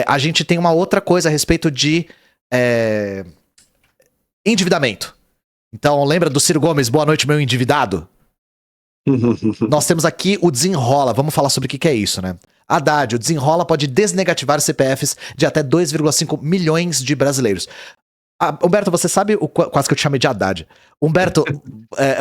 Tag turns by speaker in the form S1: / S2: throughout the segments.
S1: A gente tem uma outra coisa a respeito de endividamento. Então, lembra do Ciro Gomes, boa noite, meu endividado? Nós temos aqui o Desenrola, vamos falar sobre o que é isso, né? Haddad, o Desenrola pode desnegativar CPFs de até 2,5 milhões de brasileiros. Humberto, você sabe, quase que eu te chamei de Haddad. Humberto,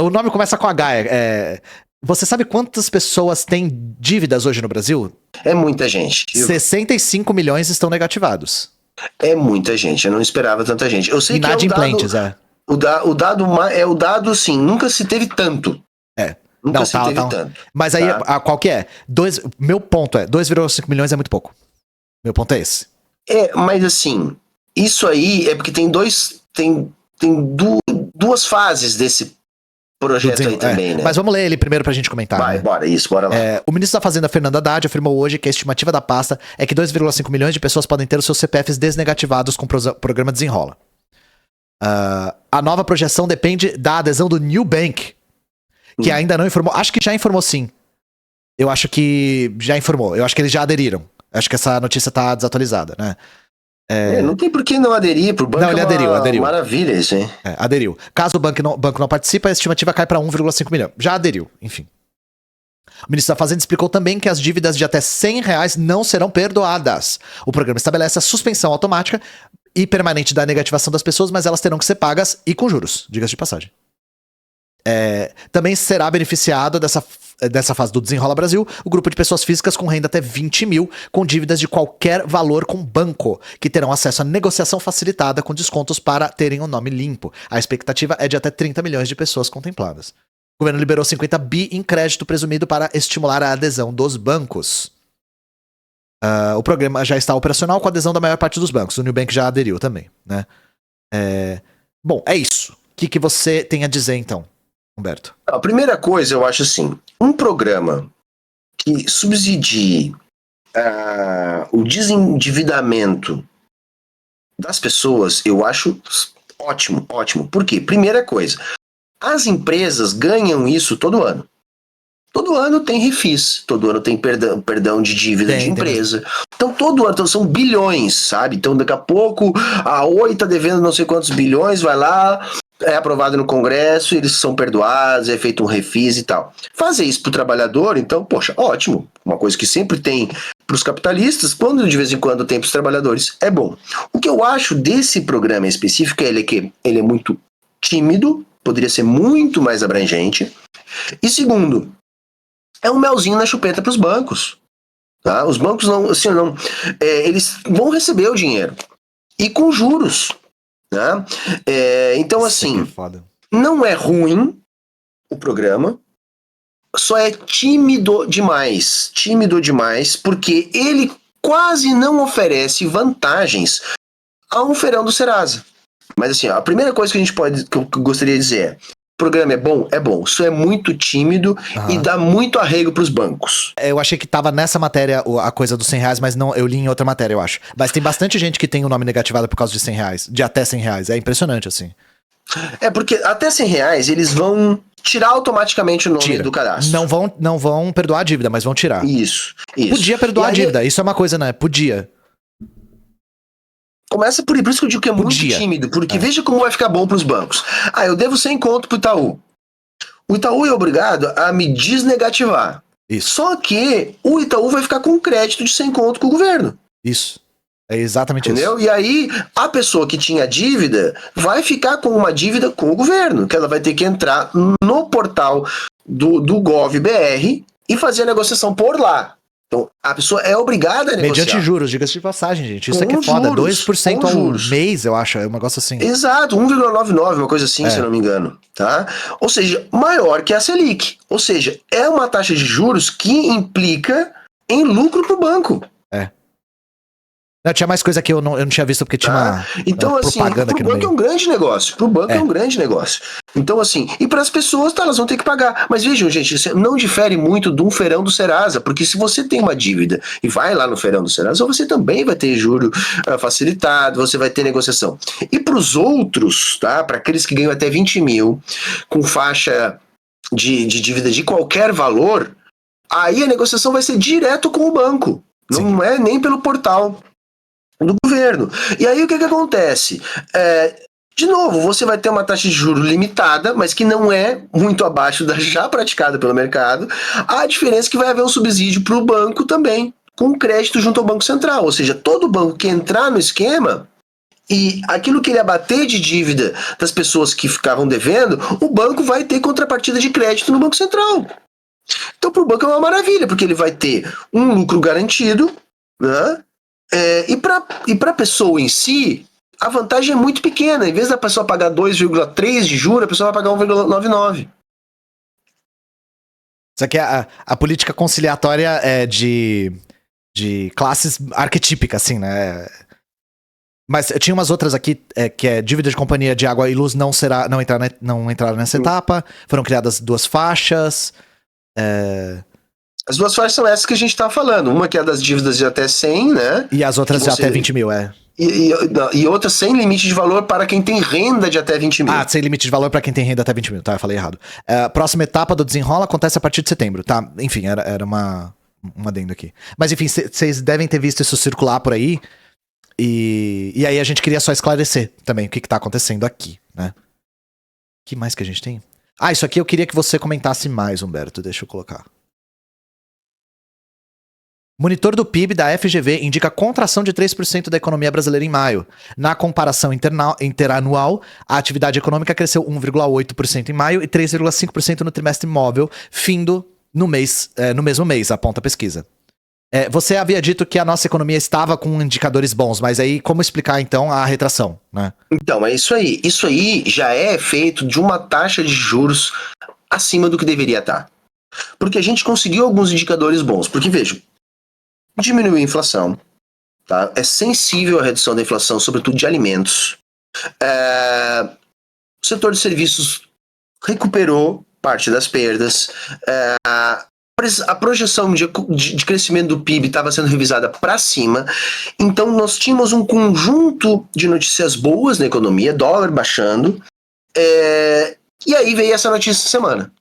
S1: o nome começa com H, você sabe quantas pessoas têm dívidas hoje no Brasil?
S2: É muita gente.
S1: 65 milhões estão negativados.
S2: É muita gente, eu não esperava tanta gente. Eu sei
S1: Inadimplentes,
S2: que o dado é o dado, assim, nunca se teve tanto. Nunca se teve tanto.
S1: Mas aí, qual que é? Meu ponto 2,5 milhões é muito pouco. Meu ponto é esse.
S2: Mas assim, isso aí é porque tem duas fases desse projeto aí também, né?
S1: Mas vamos ler ele primeiro pra gente comentar.
S2: Bora lá.
S1: O ministro da Fazenda, Fernando Haddad, afirmou hoje que a estimativa da pasta é que 2,5 milhões de pessoas podem ter os seus CPFs desnegativados com o programa Desenrola. A nova projeção depende da adesão do Nubank, que ainda não informou. Acho que já informou sim. Eu acho que já informou. Eu acho que eles já aderiram. Acho que essa notícia tá desatualizada, né?
S2: Não tem por que não aderir pro banco.
S1: Não, ele aderiu.
S2: Maravilha isso, hein?
S1: Aderiu. Caso o banco não participe, a estimativa cai para 1,5 milhão. Já aderiu, enfim. O ministro da Fazenda explicou também que as dívidas de até R$100 não serão perdoadas. O programa estabelece a suspensão automática e permanente da negativação das pessoas, mas elas terão que ser pagas e com juros, diga-se de passagem. Também será beneficiado dessa fase do Desenrola Brasil o grupo de pessoas físicas com renda até 20 mil, com dívidas de qualquer valor com banco, que terão acesso a negociação facilitada com descontos para terem o nome limpo. A expectativa é de até 30 milhões de pessoas contempladas. O governo liberou 50 bi em crédito presumido para estimular a adesão dos bancos. O programa já está operacional com a adesão da maior parte dos bancos. O Nubank já aderiu também, né? Bom, é isso. O que você tem a dizer, então, Humberto?
S2: A primeira coisa, eu acho assim, um programa que subsidie o desendividamento das pessoas, eu acho ótimo. Por quê? Primeira coisa, as empresas ganham isso todo ano. Todo ano tem refis, todo ano tem perdão de dívida de empresa. Então, todo ano são bilhões, sabe? Então, daqui a pouco, a Oi tá devendo não sei quantos bilhões, vai lá, é aprovado no Congresso, eles são perdoados, é feito um refis e tal. Fazer isso pro trabalhador, então, poxa, ótimo. Uma coisa que sempre tem pros capitalistas, quando de vez em quando tem pros trabalhadores, é bom. O que eu acho desse programa específico é que ele é muito tímido, poderia ser muito mais abrangente. E segundo, é um melzinho na chupeta pros bancos. Tá? Os bancos eles vão receber o dinheiro. E com juros. Né? Então, assim, não é ruim o programa, só é tímido demais, porque ele quase não oferece vantagens a um feirão do Serasa. Mas assim, a primeira coisa que eu gostaria de dizer é: o programa é bom, só é muito tímido e dá muito arrego pros bancos.
S1: Eu achei que tava nessa matéria a coisa dos R$100, mas não, eu li em outra matéria, eu acho. Mas tem bastante gente que tem o nome negativado por causa de R$100, de até R$100. É impressionante, assim.
S2: Porque até R$100 eles vão tirar automaticamente o nome do cadastro.
S1: Não vão perdoar a dívida, mas vão tirar.
S2: Isso.
S1: Podia perdoar a dívida, isso é uma coisa, né? Podia.
S2: Começa por isso que eu digo que é muito tímido, porque veja como vai ficar bom pros bancos. Eu devo 100 conto pro Itaú. O Itaú é obrigado a me desnegativar.
S1: Isso.
S2: Só que o Itaú vai ficar com um crédito de 100 conto com o governo.
S1: Isso. É exatamente
S2: Entendeu?
S1: isso.
S2: E aí, a pessoa que tinha dívida vai ficar com uma dívida com o governo, que ela vai ter que entrar no portal do Gov.br e fazer a negociação por lá. Então, a pessoa é obrigada a negociar.
S1: Mediante juros, diga-se de passagem, gente. Isso aqui é foda. 2% ao mês, eu acho. É um negócio assim.
S2: Exato, 1,99, uma coisa assim, se eu não me engano. Tá? Ou seja, maior que a Selic. Ou seja, é uma taxa de juros que implica em lucro pro banco.
S1: Não, tinha mais coisa que eu não tinha visto porque tinha
S2: então, assim,
S1: propaganda aqui no meio.
S2: Pro banco é um grande negócio. Pro banco é um grande negócio. Então, assim, e para as pessoas, elas vão ter que pagar. Mas vejam, gente, isso não difere muito de um feirão do Serasa, porque se você tem uma dívida e vai lá no feirão do Serasa, você também vai ter juro facilitado, você vai ter negociação. E para os outros, tá? Para aqueles que ganham até 20 mil, com faixa de dívida de qualquer valor, aí a negociação vai ser direto com o banco. Sim. Não é nem pelo portal. do governo. E aí o que acontece? De novo, você vai ter uma taxa de juros limitada, mas que não é muito abaixo da já praticada pelo mercado. A diferença é que vai haver um subsídio para o banco também, com crédito junto ao Banco Central. Ou seja, todo banco que entrar no esquema e aquilo que ele abater de dívida das pessoas que ficavam devendo, o banco vai ter contrapartida de crédito no Banco Central. Então, para o banco é uma maravilha, porque ele vai ter um lucro garantido, né? E para a pessoa em si, a vantagem é muito pequena. Em vez da pessoa pagar 2,3 de juros, a pessoa vai pagar 1,99.
S1: Isso aqui é a política conciliatória de classes arquetípicas, assim, né? Mas tinha umas outras aqui, que é dívida de companhia de água e luz não entraram nessa etapa. Foram criadas 2 faixas.
S2: As 2 faixas são essas que a gente está falando. Uma que é das dívidas de até 100, né?
S1: E as outras de até 20 mil,
S2: E outra sem limite de valor para quem tem renda de até 20 mil.
S1: Sem limite de valor para quem tem renda até 20 mil, tá? Eu falei errado. Próxima etapa do desenrola acontece a partir de setembro, tá? Enfim, era um adendo aqui. Mas enfim, vocês devem ter visto isso circular por aí. E aí a gente queria só esclarecer também o que tá acontecendo aqui, né? O que mais que a gente tem? Isso aqui eu queria que você comentasse mais, Humberto. Deixa eu colocar. Monitor do PIB da FGV indica contração de 3% da economia brasileira em maio. Na comparação interanual, a atividade econômica cresceu 1,8% em maio e 3,5% no trimestre móvel, findo no mesmo mês, aponta a pesquisa. Você havia dito que a nossa economia estava com indicadores bons, mas aí como explicar então a retração, né?
S2: Então, é isso aí. Isso aí já é feito de uma taxa de juros acima do que deveria estar. Porque a gente conseguiu alguns indicadores bons. Porque, veja, diminuiu a inflação, tá? É sensível à redução da inflação, sobretudo de alimentos. O setor de serviços recuperou parte das perdas. A projeção de crescimento do PIB estava sendo revisada para cima. Então, nós tínhamos um conjunto de notícias boas na economia, dólar baixando. E aí veio essa notícia essa semana.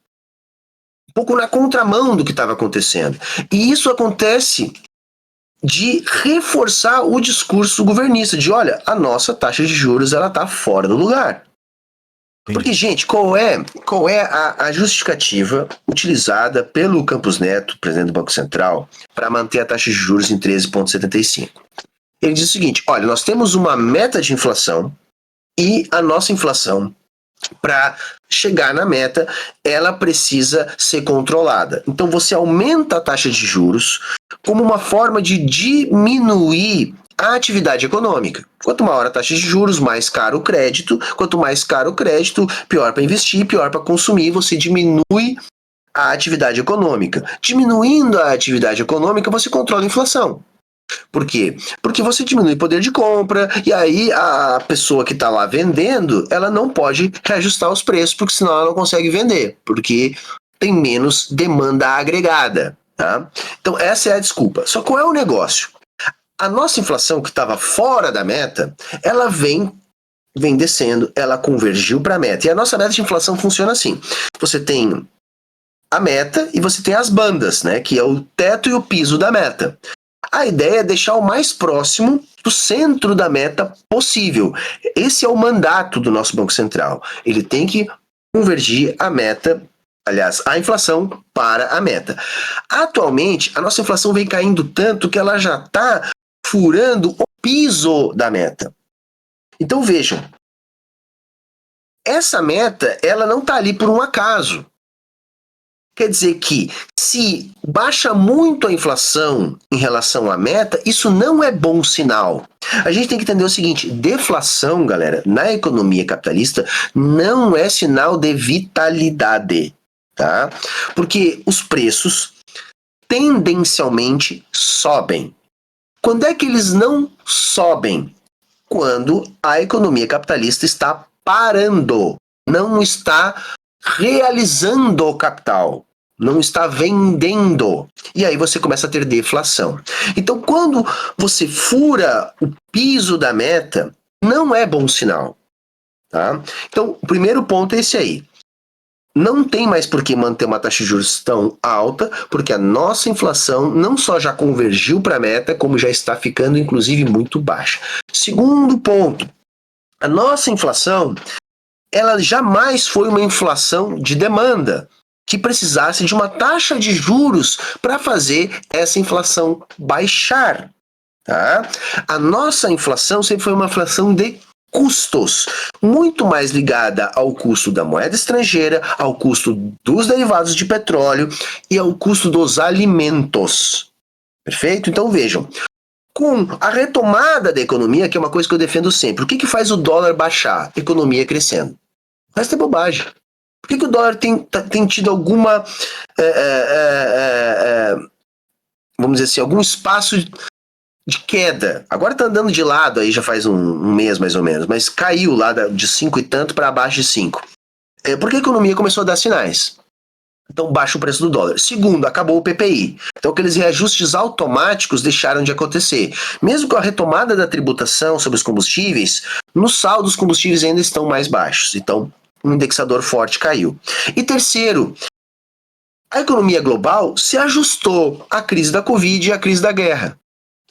S2: Um pouco na contramão do que estava acontecendo. E isso acontece de reforçar o discurso governista, de olha, a nossa taxa de juros ela está fora do lugar. Porque, gente, qual é a justificativa utilizada pelo Campos Neto, presidente do Banco Central, para manter a taxa de juros em 13,75? Ele diz o seguinte, olha, nós temos uma meta de inflação e a nossa inflação, para chegar na meta, ela precisa ser controlada. Então você aumenta a taxa de juros como uma forma de diminuir a atividade econômica. Quanto maior a taxa de juros, mais caro o crédito. Quanto mais caro o crédito, pior para investir, pior para consumir. Você diminui a atividade econômica. Diminuindo a atividade econômica, você controla a inflação. Por quê? Porque você diminui o poder de compra e aí a pessoa que está lá vendendo, ela não pode reajustar os preços, porque senão ela não consegue vender, porque tem menos demanda agregada. Tá? Então essa é a desculpa. Só qual é o negócio? A nossa inflação que estava fora da meta, ela vem descendo, ela convergiu para a meta. E a nossa meta de inflação funciona assim. Você tem a meta e você tem as bandas, né? Que é o teto e o piso da meta. A ideia é deixar o mais próximo do centro da meta possível. Esse é o mandato do nosso Banco Central. Ele tem que convergir a meta, aliás, a inflação para a meta. Atualmente, a nossa inflação vem caindo tanto que ela já está furando o piso da meta. Então vejam, essa meta ela não está ali por um acaso. Quer dizer que se baixa muito a inflação em relação à meta, isso não é bom sinal. A gente tem que entender o seguinte, deflação, galera, na economia capitalista não é sinal de vitalidade, tá? Porque os preços tendencialmente sobem. Quando é que eles não sobem? Quando a economia capitalista está parando, não está realizando o capital, não está vendendo. E aí você começa a ter deflação. Então, quando você fura o piso da meta, não é bom sinal. Tá? Então, o primeiro ponto é esse aí. não tem mais por que manter uma taxa de juros tão alta, porque a nossa inflação não só já convergiu para a meta, como já está ficando, inclusive, muito baixa. Segundo ponto, a nossa inflação, ela jamais foi uma inflação de demanda, que precisasse de uma taxa de juros para fazer essa inflação baixar. Tá? A nossa inflação sempre foi uma inflação de custos, muito mais ligada ao custo da moeda estrangeira, ao custo dos derivados de petróleo e ao custo dos alimentos. Perfeito? Então vejam, com a retomada da economia, que é uma coisa que eu defendo sempre, o que faz o dólar baixar? Economia crescendo. O resto é bobagem. Por que o dólar tem tido alguma, vamos dizer assim, algum espaço de queda? Agora está andando de lado, aí já faz um mês mais ou menos, mas caiu lá de 5 e tanto para abaixo de 5. Porque a economia começou a dar sinais. Então baixa o preço do dólar. Segundo, acabou o PPI. Então aqueles reajustes automáticos deixaram de acontecer. Mesmo com a retomada da tributação sobre os combustíveis, no saldo os combustíveis ainda estão mais baixos. Então um indexador forte caiu. E terceiro, a economia global se ajustou à crise da Covid e à crise da guerra.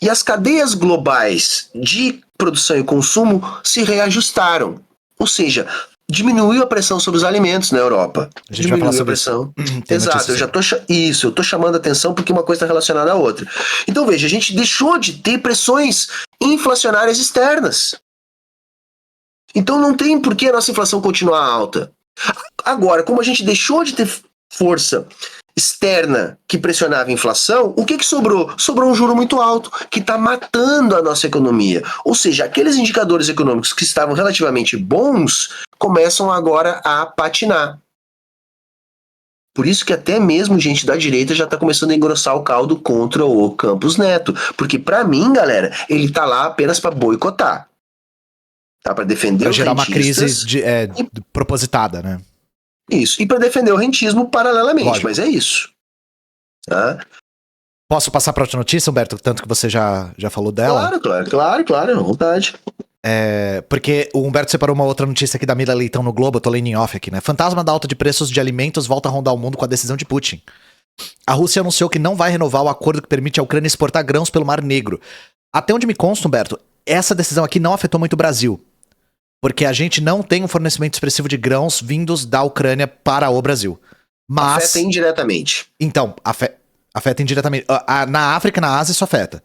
S2: E as cadeias globais de produção e consumo se reajustaram. Ou seja, diminuiu a pressão sobre os alimentos na Europa.
S1: A gente vai falar sobre
S2: pressão. Exato, eu estou chamando a atenção porque uma coisa está relacionada à outra. Então veja, a gente deixou de ter pressões inflacionárias externas. Então não tem por que a nossa inflação continuar alta. Agora, como a gente deixou de ter força externa que pressionava a inflação, o que sobrou? Sobrou um juro muito alto, que está matando a nossa economia. Ou seja, aqueles indicadores econômicos que estavam relativamente bons começam agora a patinar. Por isso que até mesmo gente da direita já está começando a engrossar o caldo contra o Campos Neto. Porque para mim, galera, ele está lá apenas para boicotar. Tá? Para defender
S1: pra
S2: os
S1: gerar uma
S2: rentistas
S1: crise propositada, né?
S2: Isso, e para defender o rentismo paralelamente,
S1: Lógico.
S2: mas é isso. Tá?
S1: Posso passar para outra notícia, Humberto? Tanto que você já falou dela?
S2: Claro, à vontade.
S1: Porque o Humberto separou uma outra notícia aqui da Mira Leitão no Globo, eu tô lendo em off aqui, né? Fantasma da alta de preços de alimentos volta a rondar o mundo com a decisão de Putin. A Rússia anunciou que não vai renovar o acordo que permite a Ucrânia exportar grãos pelo Mar Negro. Até onde me consta, Humberto, essa decisão aqui não afetou muito o Brasil. Porque a gente não tem um fornecimento expressivo de grãos vindos da Ucrânia para o Brasil. Mas...
S2: afeta indiretamente.
S1: Então, afeta indiretamente. Na África e na Ásia isso afeta.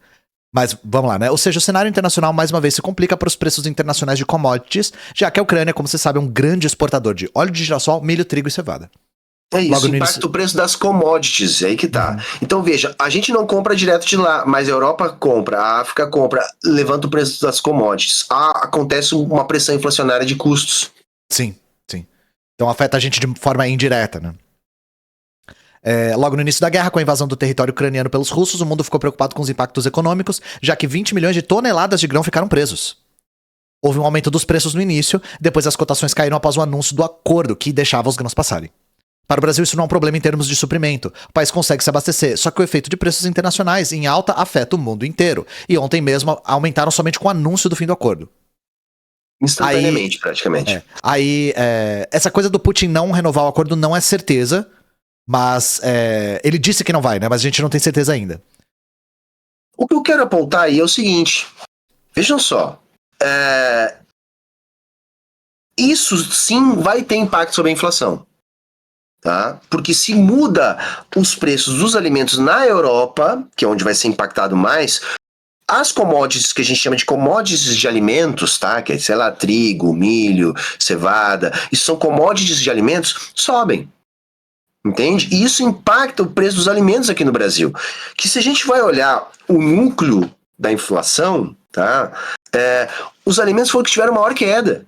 S1: Mas vamos lá, né? Ou seja, o cenário internacional mais uma vez se complica para os preços internacionais de commodities, já que a Ucrânia, como você sabe, é um grande exportador de óleo de girassol, milho, trigo e cevada.
S2: É isso, impacta o preço das commodities, é aí que tá. Então veja, a gente não compra direto de lá, mas a Europa compra, a África compra, levanta o preço das commodities. Acontece uma pressão inflacionária de custos.
S1: Sim. Então afeta a gente de forma indireta, né? Logo no início da guerra, com a invasão do território ucraniano pelos russos, o mundo ficou preocupado com os impactos econômicos, já que 20 milhões de toneladas de grão ficaram presos. Houve um aumento dos preços no início, depois as cotações caíram após o anúncio do acordo que deixava os grãos passarem. Para o Brasil isso não é um problema em termos de suprimento. O país consegue se abastecer, só que o efeito de preços internacionais em alta afeta o mundo inteiro. E ontem mesmo aumentaram somente com o anúncio do fim do acordo.
S2: Instantaneamente, praticamente.
S1: Essa coisa do Putin não renovar o acordo não é certeza, mas ele disse que não vai, né? Mas a gente não tem certeza ainda.
S2: O que eu quero apontar aí é o seguinte, vejam só, isso sim vai ter impacto sobre a inflação. Tá? Porque se muda os preços dos alimentos na Europa, que é onde vai ser impactado mais, as commodities que a gente chama de commodities de alimentos, tá? Que é, sei lá, trigo, milho, cevada, isso são commodities de alimentos, sobem. Entende? E isso impacta o preço dos alimentos aqui no Brasil. Que se a gente vai olhar o núcleo da inflação, tá? Os alimentos foram que tiveram maior queda.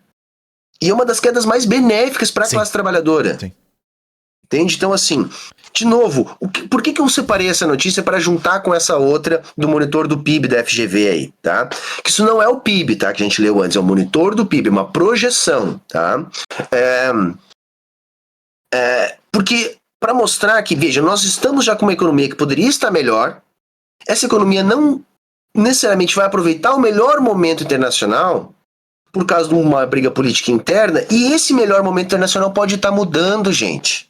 S2: E é uma das quedas mais benéficas para a classe trabalhadora.
S1: Sim.
S2: Entende? Então, assim, de novo, por que eu separei essa notícia para juntar com essa outra do monitor do PIB da FGV aí, tá? Que isso não é o PIB, tá? Que a gente leu antes, é o monitor do PIB, é uma projeção, tá? Porque, para mostrar que, veja, nós estamos já com uma economia que poderia estar melhor, essa economia não necessariamente vai aproveitar o melhor momento internacional, por causa de uma briga política interna, e esse melhor momento internacional pode estar mudando, gente.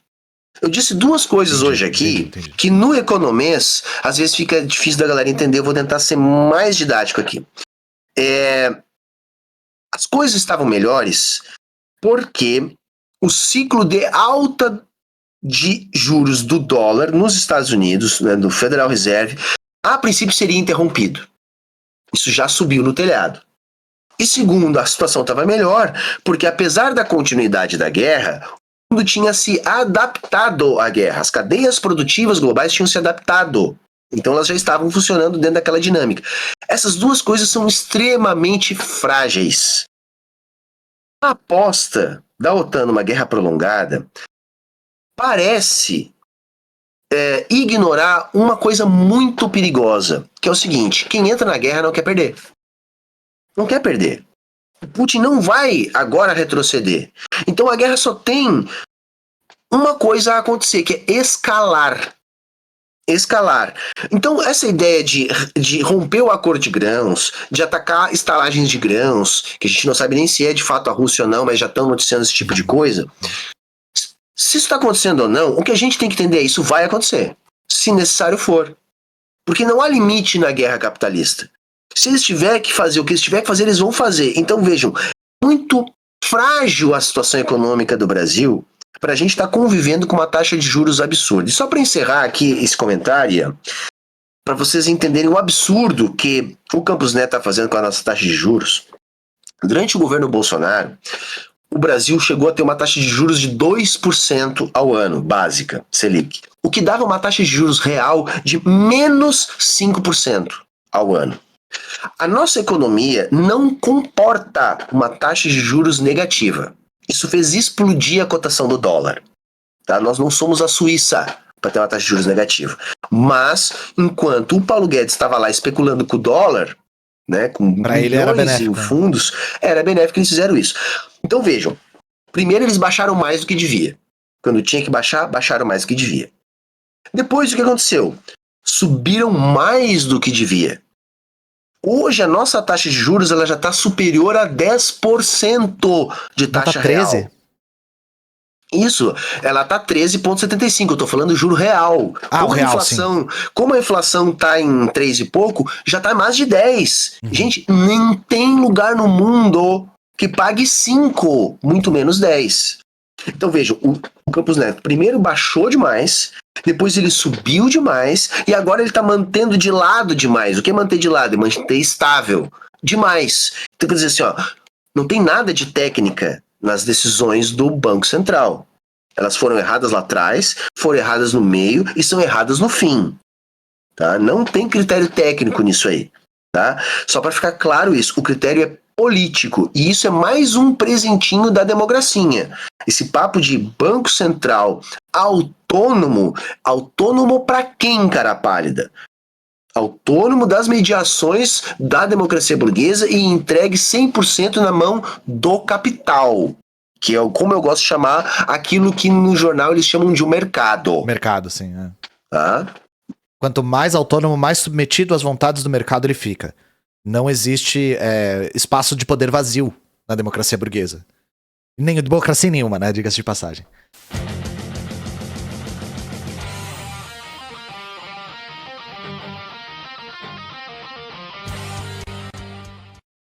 S2: Eu disse duas coisas hoje aqui,
S1: entendi.
S2: que no economês, às vezes fica difícil da galera entender, eu vou tentar ser mais didático aqui. As coisas estavam melhores porque o ciclo de alta de juros do dólar nos Estados Unidos, né, do Federal Reserve, a princípio seria interrompido. Isso já subiu no telhado. E segundo, a situação estava melhor, porque apesar da continuidade da guerra, o mundo tinha se adaptado à guerra. As cadeias produtivas globais tinham se adaptado. Então elas já estavam funcionando dentro daquela dinâmica. Essas duas coisas são extremamente frágeis. A aposta da OTAN numa guerra prolongada parece ignorar uma coisa muito perigosa, que é o seguinte: quem entra na guerra não quer perder. Não quer perder. O Putin não vai agora retroceder. Então a guerra só tem uma coisa a acontecer, que é escalar. Escalar. Então essa ideia de romper o acordo de grãos, de atacar estalagens de grãos, que a gente não sabe nem se é de fato a Rússia ou não, mas já estão noticiando esse tipo de coisa. Se isso está acontecendo ou não, o que a gente tem que entender é isso vai acontecer, se necessário for. Porque não há limite na guerra capitalista. Se eles tiverem que fazer o que eles tiverem que fazer, eles vão fazer. Então vejam, muito frágil a situação econômica do Brasil para a gente estar convivendo com uma taxa de juros absurda. E só para encerrar aqui esse comentário, para vocês entenderem o absurdo que o Campos Neto está fazendo com a nossa taxa de juros, durante o governo Bolsonaro, o Brasil chegou a ter uma taxa de juros de 2% ao ano, básica, Selic. O que dava uma taxa de juros real de menos 5% ao ano. A nossa economia não comporta uma taxa de juros negativa. Isso fez explodir a cotação do dólar. Tá? Nós não somos a Suíça para ter uma taxa de juros negativa. Mas, enquanto o Paulo Guedes estava lá especulando com o dólar, né, com
S1: pra ele era
S2: milhões
S1: benéfico,
S2: em fundos, era benéfico eles fizeram isso. Então vejam, primeiro eles baixaram mais do que devia. Quando tinha que baixar, baixaram mais do que devia. Depois o que aconteceu? Subiram mais do que devia. Hoje a nossa taxa de juros ela já está superior a 10% de taxa real.
S1: 13?
S2: Isso, ela está 13,75, eu estou falando juro real.
S1: O real, sim.
S2: Como a inflação está em 3 e pouco, já está mais de 10. Gente, nem tem lugar no mundo que pague 5, muito menos 10. Então vejam, o Campos Neto primeiro baixou demais, depois ele subiu demais e agora ele está mantendo de lado demais. O que é manter de lado? É manter estável demais. Então quer dizer assim, ó, não tem nada de técnica nas decisões do Banco Central. Elas foram erradas lá atrás, foram erradas no meio e são erradas no fim. Tá? Não tem critério técnico nisso aí. Tá? Só para ficar claro isso, o critério é político. E isso é mais um presentinho da democracia. Esse papo de Banco Central autônomo, autônomo para quem, cara pálida? Autônomo das mediações da democracia burguesa e entregue 100% na mão do capital, que é como eu gosto de chamar aquilo que no jornal eles chamam de um mercado.
S1: Mercado, sim. É.
S2: Tá?
S1: Quanto mais autônomo, mais submetido às vontades do mercado ele fica. Não existe espaço de poder vazio na democracia burguesa. Nem democracia nenhuma, né? Diga-se de passagem.